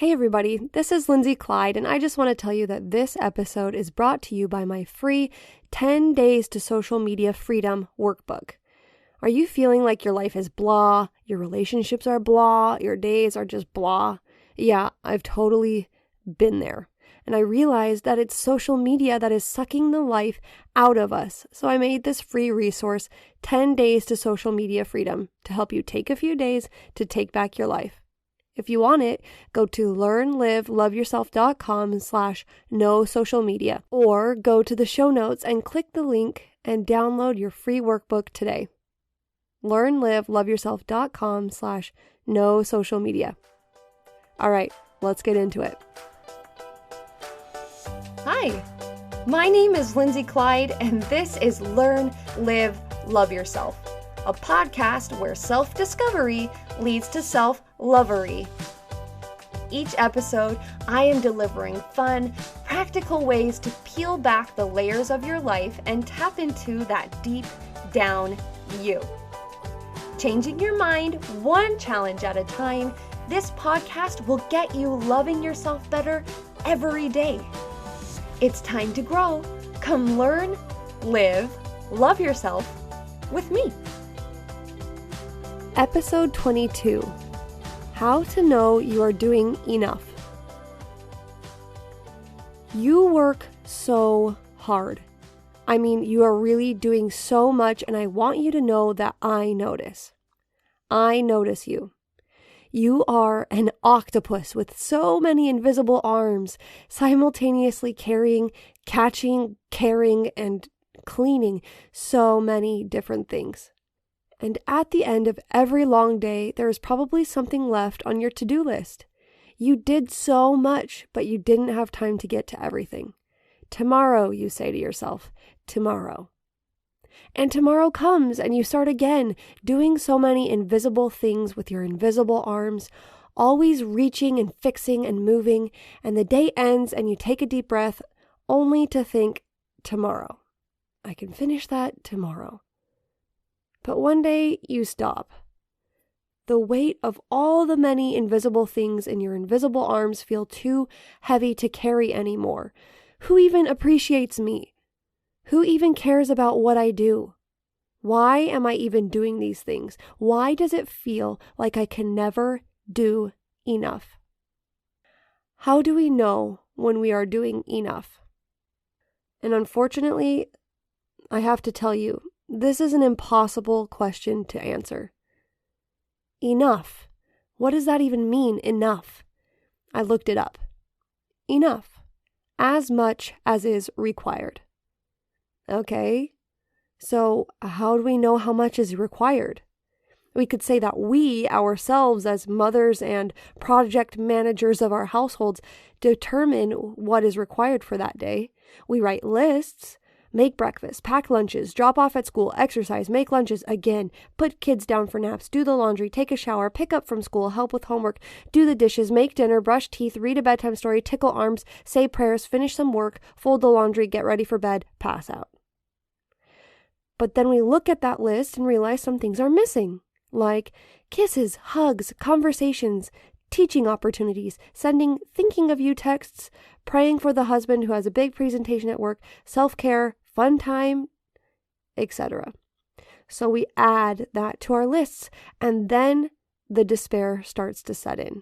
Hey everybody, this is Lindsay Clyde, and I just want to tell you that this episode is brought to you by my free 10 Days to Social Media Freedom workbook. Are you feeling like your life is blah, your relationships are blah, your days are just blah? Yeah, I've totally been there. And I realized that it's social media that is sucking the life out of us. So I made this free resource, 10 Days to Social Media Freedom, to help you take a few days to take back your life. If you want it, go to learnliveloveyourself.com/no social media, or go to the show notes and click the link and download your free workbook today. learnliveloveyourself.com/no social media. All right, let's get into it. Hi, my name is Lindsay Clyde, and this is Learn, Live, Love Yourself, a podcast where self-discovery leads to self-lovery. Each episode, I am delivering fun, practical ways to peel back the layers of your life and tap into that deep down you. Changing your mind one challenge at a time, this podcast will get you loving yourself better every day. It's time to grow. Come learn, live, love yourself with me. Episode 22, How to Know You Are Doing Enough. You work so hard. I mean, you are really doing so much, and I want you to know that I notice. I notice you. You are an octopus with so many invisible arms, simultaneously carrying, catching, caring, and cleaning so many different things. And at the end of every long day, there is probably something left on your to-do list. You did so much, but you didn't have time to get to everything. Tomorrow, you say to yourself, tomorrow. And tomorrow comes and you start again, doing so many invisible things with your invisible arms, always reaching and fixing and moving, and the day ends and you take a deep breath, only to think, tomorrow. I can finish that tomorrow. But one day you stop. The weight of all the many invisible things in your invisible arms feel too heavy to carry anymore. Who even appreciates me? Who even cares about what I do? Why am I even doing these things? Why does it feel like I can never do enough? How do we know when we are doing enough? And unfortunately, I have to tell you, this is an impossible question to answer. Enough. What does that even mean, enough? I looked it up. Enough. As much as is required. Okay, so how do we know how much is required? We could say that we, ourselves, as mothers and project managers of our households, determine what is required for that day. We write lists, make breakfast, pack lunches, drop off at school, exercise, make lunches again, put kids down for naps, do the laundry, take a shower, pick up from school, help with homework, do the dishes, make dinner, brush teeth, read a bedtime story, tickle arms, say prayers, finish some work, fold the laundry, get ready for bed, pass out. But then we look at that list and realize some things are missing, like kisses, hugs, conversations, teaching opportunities, sending thinking of you texts, praying for the husband who has a big presentation at work, self-care, fun time, etc. So we add that to our lists, and then the despair starts to set in.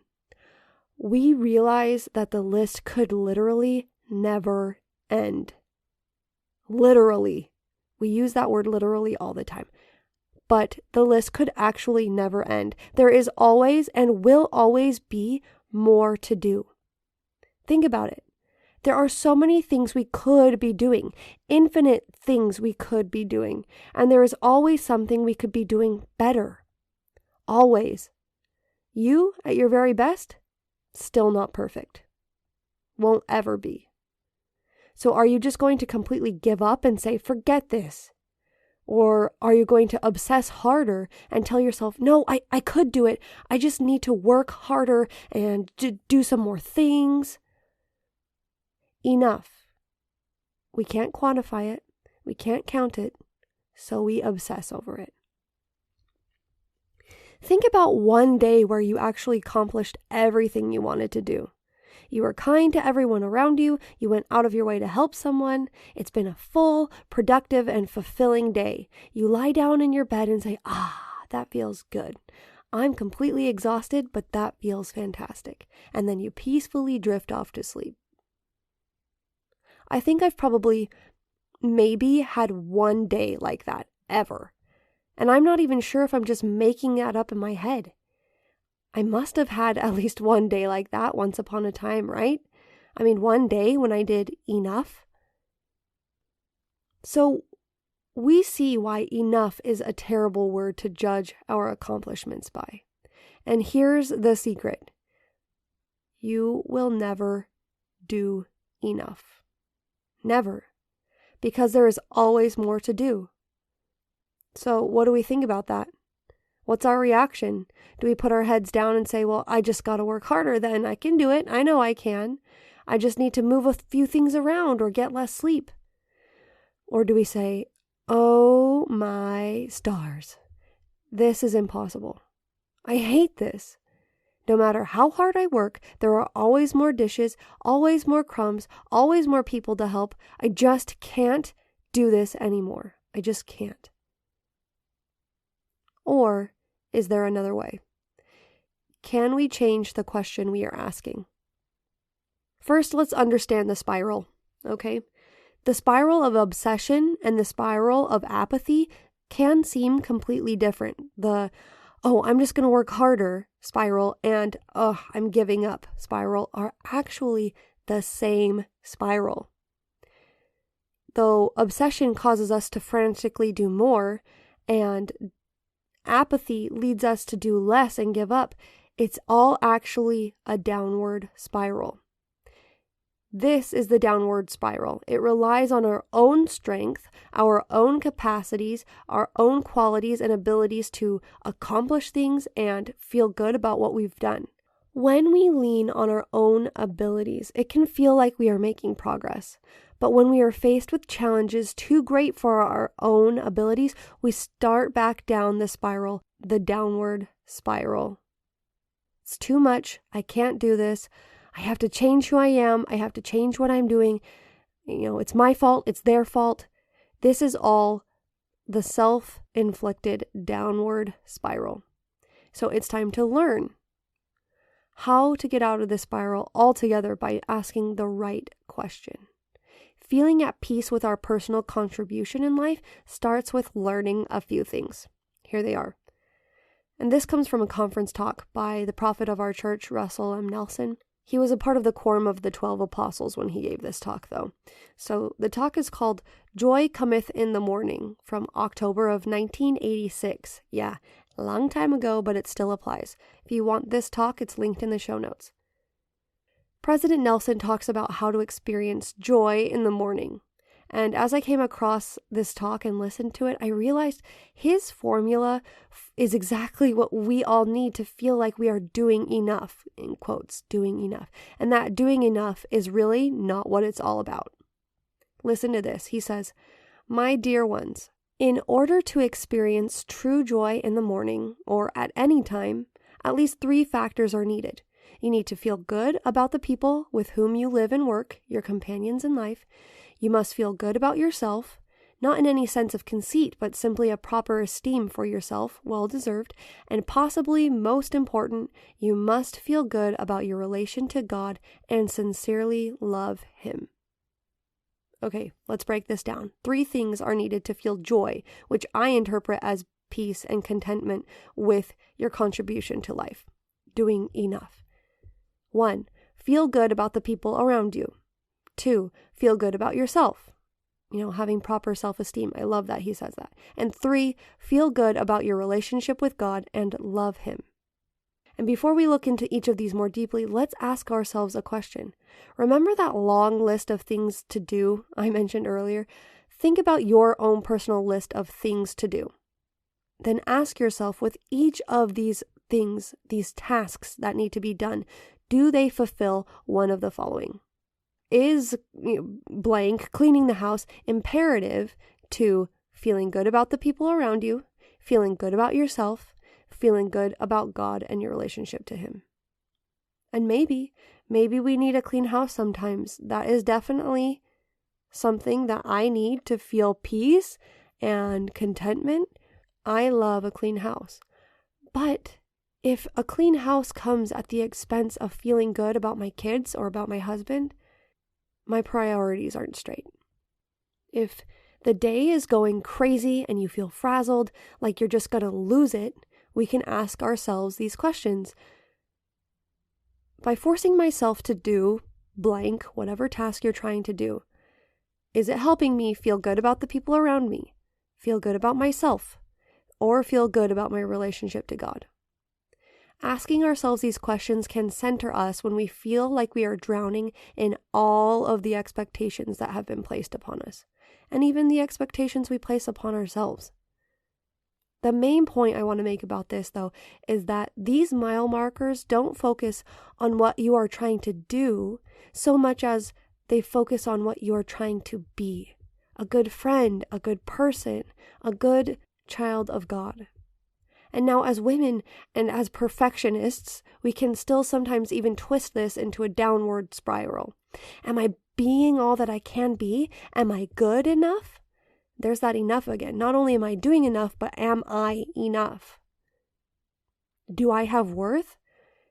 We realize that the list could literally never end. Literally. We use that word literally all the time. But the list could actually never end. There is always and will always be more to do. Think about it. There are so many things we could be doing, infinite things we could be doing, and there is always something we could be doing better. Always. You, at your very best, still not perfect. Won't ever be. So are you just going to completely give up and say, forget this? Or are you going to obsess harder and tell yourself, no, I could do it. I just need to work harder and do some more things? Enough. We can't quantify it. We can't count it. So we obsess over it. Think about one day where you actually accomplished everything you wanted to do. You were kind to everyone around you. You went out of your way to help someone. It's been a full, productive, and fulfilling day. You lie down in your bed and say, that feels good. I'm completely exhausted, but that feels fantastic. And then you peacefully drift off to sleep. I think I've probably maybe had one day like that ever. And I'm not even sure if I'm just making that up in my head. I must have had at least one day like that once upon a time, right? I mean, one day when I did enough. So we see why enough is a terrible word to judge our accomplishments by. And here's the secret. You will never do enough. Never. Because there is always more to do. So what do we think about that? What's our reaction? Do we put our heads down and say, well, I just got to work harder then. I can do it. I know I can. I just need to move a few things around or get less sleep. Or do we say, oh my stars, this is impossible. I hate this. No matter how hard I work, there are always more dishes, always more crumbs, always more people to help. I just can't do this anymore. I just can't. Or is there another way? Can we change the question we are asking? First, let's understand the spiral, okay? The spiral of obsession and the spiral of apathy can seem completely different. The, I'm just going to work harder spiral and, I'm giving up spiral are actually the same spiral. Though obsession causes us to frantically do more and apathy leads us to do less and give up, it's all actually a downward spiral. This is the downward spiral. It relies on our own strength, our own capacities, our own qualities and abilities to accomplish things and feel good about what we've done. When we lean on our own abilities, it can feel like we are making progress. But when we are faced with challenges too great for our own abilities, we start back down the spiral, the downward spiral. It's too much. I can't do this. I have to change who I am. I have to change what I'm doing. It's my fault. It's their fault. This is all the self-inflicted downward spiral. So it's time to learn how to get out of this spiral altogether by asking the right question. Feeling at peace with our personal contribution in life starts with learning a few things. Here they are. And this comes from a conference talk by the prophet of our church, Russell M. Nelson. He was a part of the quorum of the 12 apostles when he gave this talk, though. So the talk is called Joy Cometh in the Morning from October of 1986. Yeah, a long time ago, but it still applies. If you want this talk, it's linked in the show notes. President Nelson talks about how to experience joy in the morning. And as I came across this talk and listened to it, I realized his formula is exactly what we all need to feel like we are doing enough, in quotes, doing enough. And that doing enough is really not what it's all about. Listen to this. He says, "My dear ones, in order to experience true joy in the morning or at any time, at least 3 factors are needed. You need to feel good about the people with whom you live and work, your companions in life. You must feel good about yourself, not in any sense of conceit, but simply a proper esteem for yourself, well-deserved. And possibly most important, you must feel good about your relation to God and sincerely love Him." Okay, let's break this down. 3 things are needed to feel joy, which I interpret as peace and contentment with your contribution to life. Doing enough. 1, feel good about the people around you. 2, feel good about yourself. Having proper self-esteem. I love that he says that. And 3, feel good about your relationship with God and love Him. And before we look into each of these more deeply, let's ask ourselves a question. Remember that long list of things to do I mentioned earlier? Think about your own personal list of things to do. Then ask yourself, with each of these things, these tasks that need to be done, do they fulfill one of the following? Is blank, cleaning the house, imperative to feeling good about the people around you, feeling good about yourself, feeling good about God and your relationship to Him. And maybe we need a clean house sometimes. That is definitely something that I need to feel peace and contentment. I love a clean house. But if a clean house comes at the expense of feeling good about my kids or about my husband, my priorities aren't straight. If the day is going crazy and you feel frazzled, like you're just going to lose it, we can ask ourselves these questions. By forcing myself to do blank, whatever task you're trying to do, is it helping me feel good about the people around me, feel good about myself, or feel good about my relationship to God? Asking ourselves these questions can center us when we feel like we are drowning in all of the expectations that have been placed upon us, and even the expectations we place upon ourselves. The main point I want to make about this, though, is that these mile markers don't focus on what you are trying to do so much as they focus on what you are trying to be. A good friend, a good person, a good child of God. And now as women and as perfectionists, we can still sometimes even twist this into a downward spiral. Am I being all that I can be? Am I good enough? There's that enough again. Not only am I doing enough, but am I enough? Do I have worth?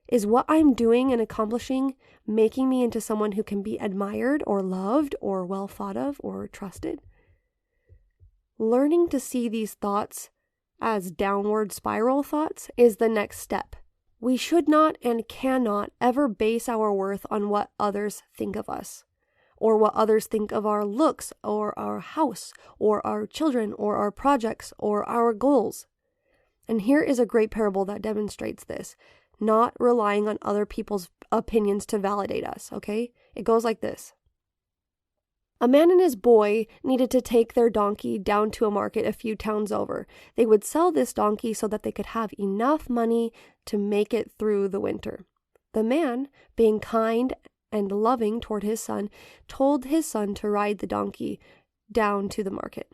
Is what I'm doing and accomplishing making me into someone who can be admired or loved or well thought of or trusted? Learning to see these thoughts as downward spiral thoughts is the next step. We should not and cannot ever base our worth on what others think of us, or what others think of our looks, or our house, or our children, or our projects, or our goals. And here is a great parable that demonstrates this, not relying on other people's opinions to validate us, okay? It goes like this. A man and his boy needed to take their donkey down to a market a few towns over. They would sell this donkey so that they could have enough money to make it through the winter. The man, being kind and loving toward his son, told his son to ride the donkey down to the market.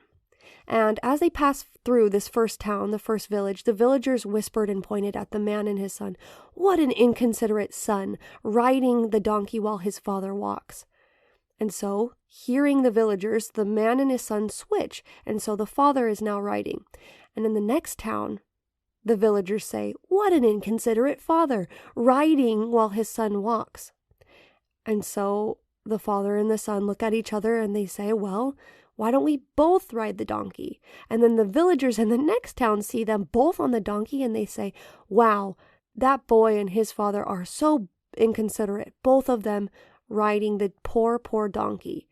And as they passed through this first town, the first village, the villagers whispered and pointed at the man and his son. "What an inconsiderate son, riding the donkey while his father walks." And so, hearing the villagers, the man and his son switch, and so the father is now riding. And in the next town, the villagers say, "What an inconsiderate father, riding while his son walks." And so the father and the son look at each other and they say, "Well, why don't we both ride the donkey?" And then the villagers in the next town see them both on the donkey and they say, "Wow, that boy and his father are so inconsiderate, both of them riding the poor donkey."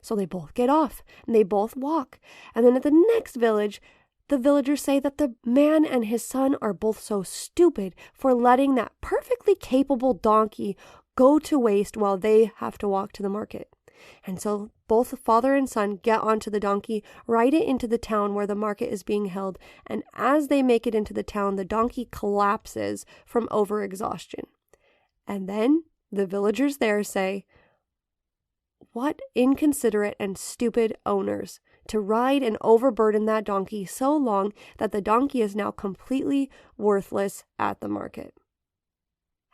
So they both get off and they both walk. And then at the next village, the villagers say that the man and his son are both so stupid for letting that perfectly capable donkey go to waste while they have to walk to the market. And so both the father and son get onto the donkey, ride it into the town where the market is being held, and as they make it into the town, the donkey collapses from overexhaustion. And then the villagers there say, "What inconsiderate and stupid owners to ride and overburden that donkey so long that the donkey is now completely worthless at the market."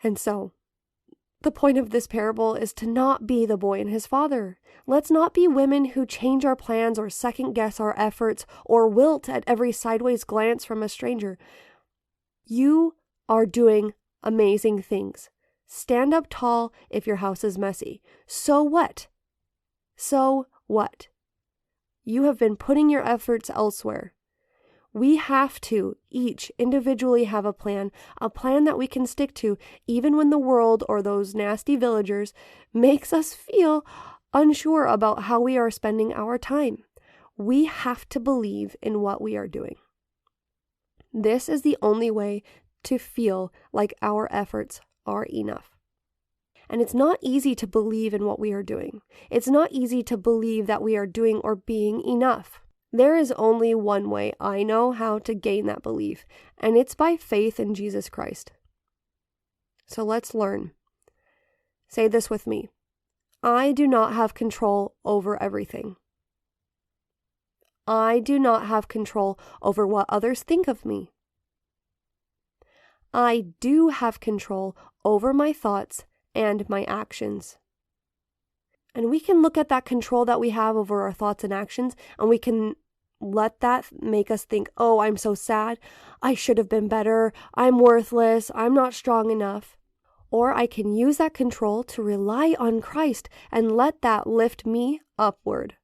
And so, the point of this parable is to not be the boy and his father. Let's not be women who change our plans or second guess our efforts or wilt at every sideways glance from a stranger. You are doing amazing things. Stand up tall if your house is messy. So what? So what? You have been putting your efforts elsewhere. We have to each individually have a plan that we can stick to, even when the world or those nasty villagers makes us feel unsure about how we are spending our time. We have to believe in what we are doing. This is the only way to feel like our efforts are enough. And it's not easy to believe in what we are doing. It's not easy to believe that we are doing or being enough. There is only one way I know how to gain that belief, and it's by faith in Jesus Christ. So let's learn. Say this with me. I do not have control over everything. I do not have control over what others think of me. I do have control over my thoughts and my actions. And we can look at that control that we have over our thoughts and actions, and we can let that make us think, oh, I'm so sad. I should have been better. I'm worthless. I'm not strong enough. Or I can use that control to rely on Christ and let that lift me upward.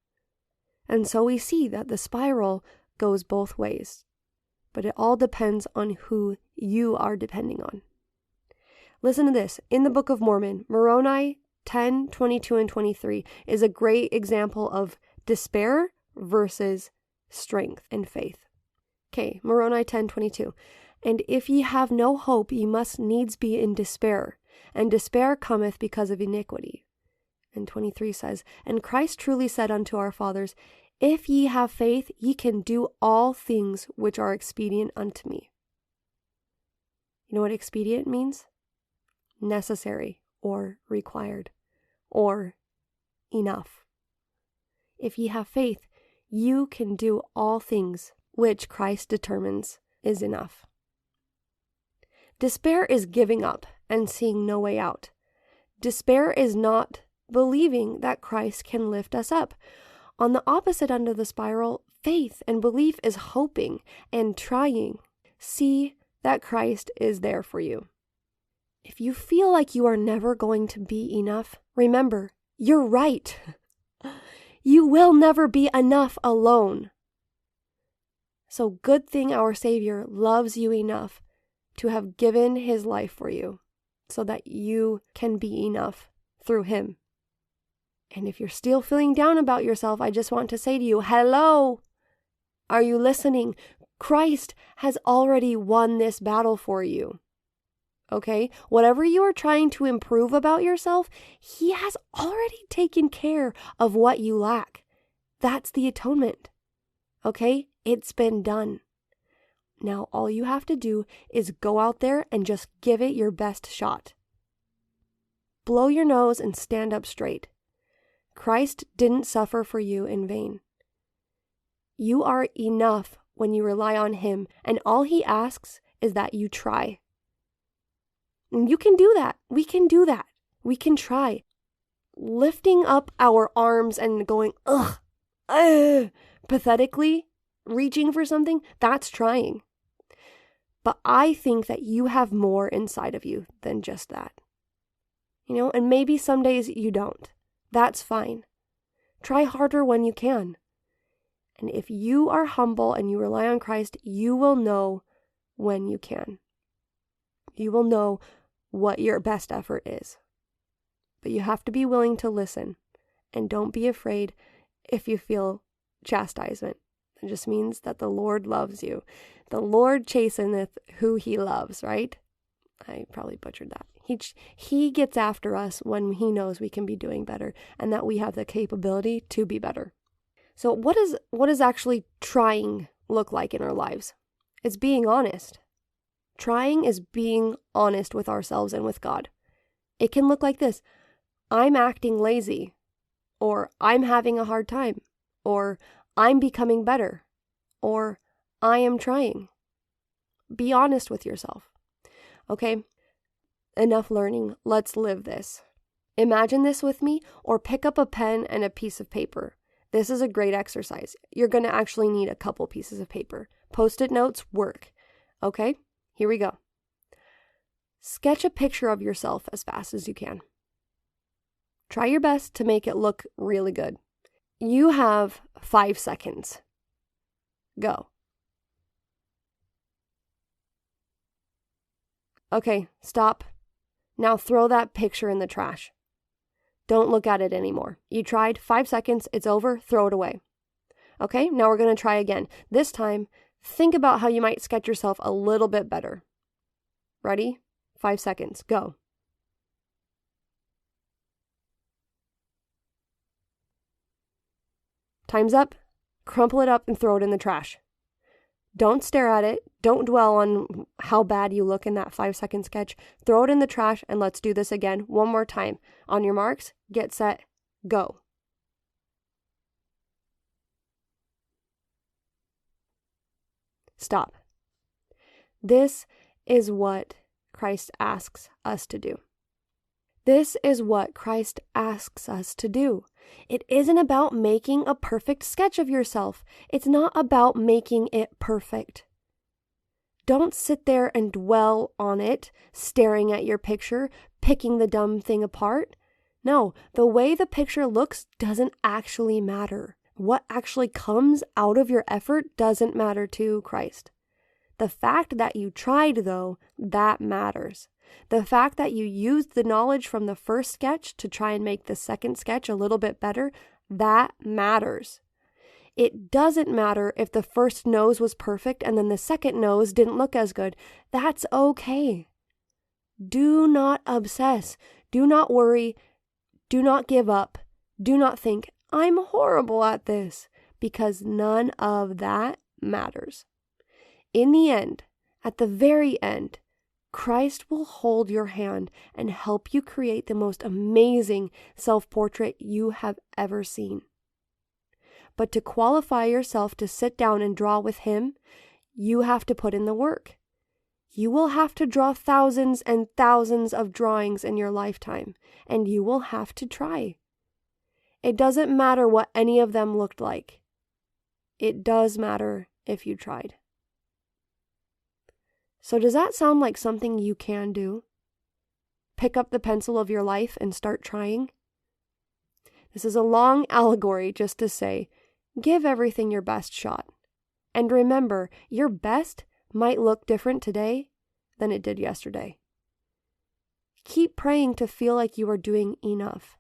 And so we see that the spiral goes both ways. But it all depends on who you are depending on. Listen to this. In the Book of Mormon, Moroni 10, 22, and 23 is a great example of despair versus strength and faith. Okay, Moroni 10, 22. And if ye have no hope, ye must needs be in despair, and despair cometh because of iniquity. And 23 says, And Christ truly said unto our fathers, If ye have faith, ye can do all things which are expedient unto me. You know what expedient means? Necessary, or required, or enough. If ye have faith, you can do all things which Christ determines is enough. Despair is giving up and seeing no way out. Despair is not believing that Christ can lift us up. On the opposite end of the spiral, faith and belief is hoping and trying. See that Christ is there for you. If you feel like you are never going to be enough, remember, you're right. You will never be enough alone. So good thing our Savior loves you enough to have given his life for you so that you can be enough through him. And if you're still feeling down about yourself, I just want to say to you, hello, are you listening? Christ has already won this battle for you. Okay? Whatever you are trying to improve about yourself, he has already taken care of what you lack. That's the atonement. Okay? It's been done. Now, all you have to do is go out there and just give it your best shot. Blow your nose and stand up straight. Christ didn't suffer for you in vain. You are enough when you rely on him, and all he asks is that you try. And you can do that. We can do that. We can try. Lifting up our arms and going, pathetically, reaching for something, that's trying. But I think that you have more inside of you than just that. You know, and maybe some days you don't. That's fine. Try harder when you can. And if you are humble and you rely on Christ, you will know when you can. You will know what your best effort is. But you have to be willing to listen. And don't be afraid if you feel chastisement. It just means that the Lord loves you. The Lord chasteneth who he loves, right? I probably butchered that. He gets after us when he knows we can be doing better and that we have the capability to be better. So what does actually trying look like in our lives? It's being honest. Trying is being honest with ourselves and with God. It can look like this. I'm acting lazy, or I'm having a hard time, or I'm becoming better, or I am trying. Be honest with yourself. Okay? Enough learning. Let's live this. Imagine this with me, or pick up a pen and a piece of paper. This is a great exercise. You're going to actually need a couple pieces of paper. Post-it notes work. Okay? Here we go. Sketch a picture of yourself as fast as you can. Try your best to make it look really good. You have 5 seconds. Go. Okay, stop. Now throw that picture in the trash. Don't look at it anymore. You tried 5 seconds, it's over, throw it away. Okay, now we're going to try again. This time, think about how you might sketch yourself a little bit better. Ready? 5 seconds, go. Time's up. Crumple it up and throw it in the trash. Don't stare at it. Don't dwell on how bad you look in that 5-second sketch. Throw it in the trash and let's do this again one more time. On your marks, get set, go. Stop. This is what Christ asks us to do. This is what Christ asks us to do. It isn't about making a perfect sketch of yourself. It's not about making it perfect. Don't sit there and dwell on it, staring at your picture, picking the dumb thing apart. No, the way the picture looks doesn't actually matter. What actually comes out of your effort doesn't matter to Christ. The fact that you tried, though, that matters. The fact that you used the knowledge from the first sketch to try and make the second sketch a little bit better, that matters. It doesn't matter if the first nose was perfect and then the second nose didn't look as good. That's okay. Do not obsess. Do not worry. Do not give up. Do not think, I'm horrible at this, because none of that matters. In the end, at the very end, Christ will hold your hand and help you create the most amazing self-portrait you have ever seen. But to qualify yourself to sit down and draw with Him, you have to put in the work. You will have to draw thousands and thousands of drawings in your lifetime, and you will have to try. It doesn't matter what any of them looked like. It does matter if you tried. So does that sound like something you can do? Pick up the pencil of your life and start trying? This is a long allegory just to say, give everything your best shot. And remember, your best might look different today than it did yesterday. Keep praying to feel like you are doing enough.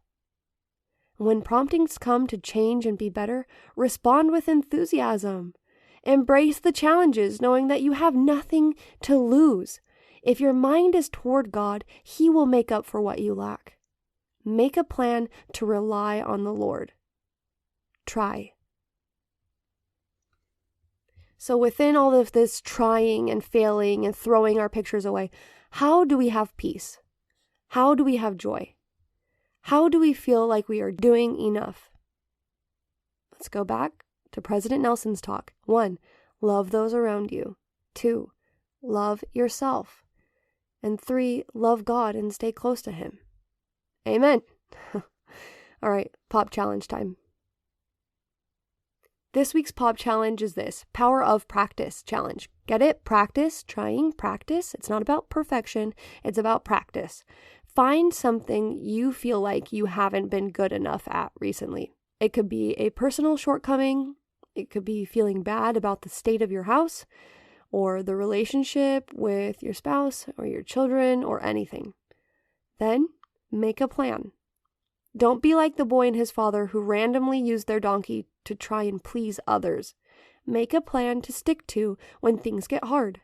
When promptings come to change and be better, respond with enthusiasm. Embrace the challenges, knowing that you have nothing to lose. If your mind is toward God, He will make up for what you lack. Make a plan to rely on the Lord. Try. So within all of this trying and failing and throwing our pictures away, how do we have peace? How do we have joy? How do we feel like we are doing enough? Let's go back to President Nelson's talk. 1, love those around you. 2, love yourself. And 3, love God and stay close to Him. Amen. All right, pop challenge time. This week's pop challenge is this, Power of Practice challenge. Get it? Practice, trying, practice. It's not about perfection. It's about practice. Find something you feel like you haven't been good enough at recently. It could be a personal shortcoming. It could be feeling bad about the state of your house or the relationship with your spouse or your children or anything. Then make a plan. Don't be like the boy and his father who randomly used their donkey to try and please others. Make a plan to stick to when things get hard.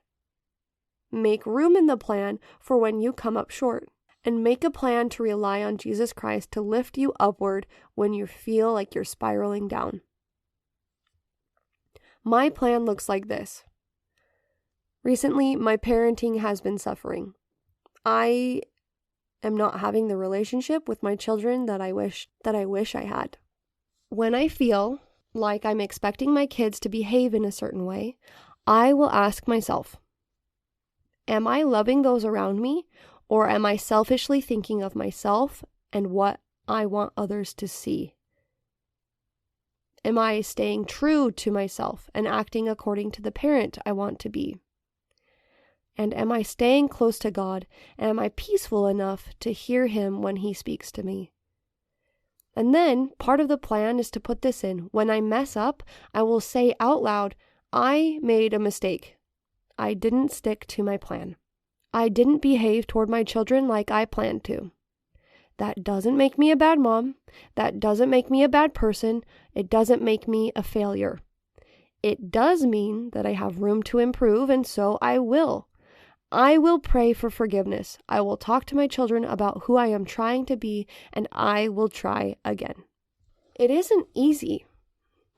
Make room in the plan for when you come up short. And make a plan to rely on Jesus Christ to lift you upward when you feel like you're spiraling down. My plan looks like this. Recently, my parenting has been suffering. I am not having the relationship with my children that I wish I had. When I feel like I'm expecting my kids to behave in a certain way, I will ask myself, am I loving those around me, or am I selfishly thinking of myself and what I want others to see? Am I staying true to myself and acting according to the parent I want to be? And am I staying close to God? And am I peaceful enough to hear Him when He speaks to me? And then part of the plan is to put this in. When I mess up, I will say out loud, I made a mistake. I didn't stick to my plan. I didn't behave toward my children like I planned to. That doesn't make me a bad mom. That doesn't make me a bad person. It doesn't make me a failure. It does mean that I have room to improve, and so I will. I will pray for forgiveness. I will talk to my children about who I am trying to be, and I will try again. It isn't easy.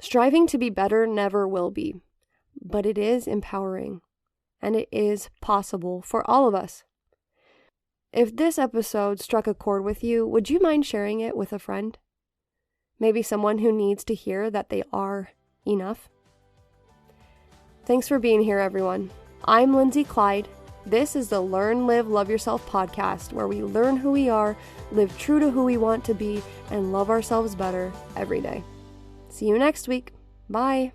Striving to be better never will be, but it is empowering. And it is possible for all of us. If this episode struck a chord with you, would you mind sharing it with a friend? Maybe someone who needs to hear that they are enough? Thanks for being here, everyone. I'm Lindsay Clyde, This is the Learn, Live, Love Yourself podcast, where we learn who we are, live true to who we want to be, and love ourselves better every day. See you next week. Bye.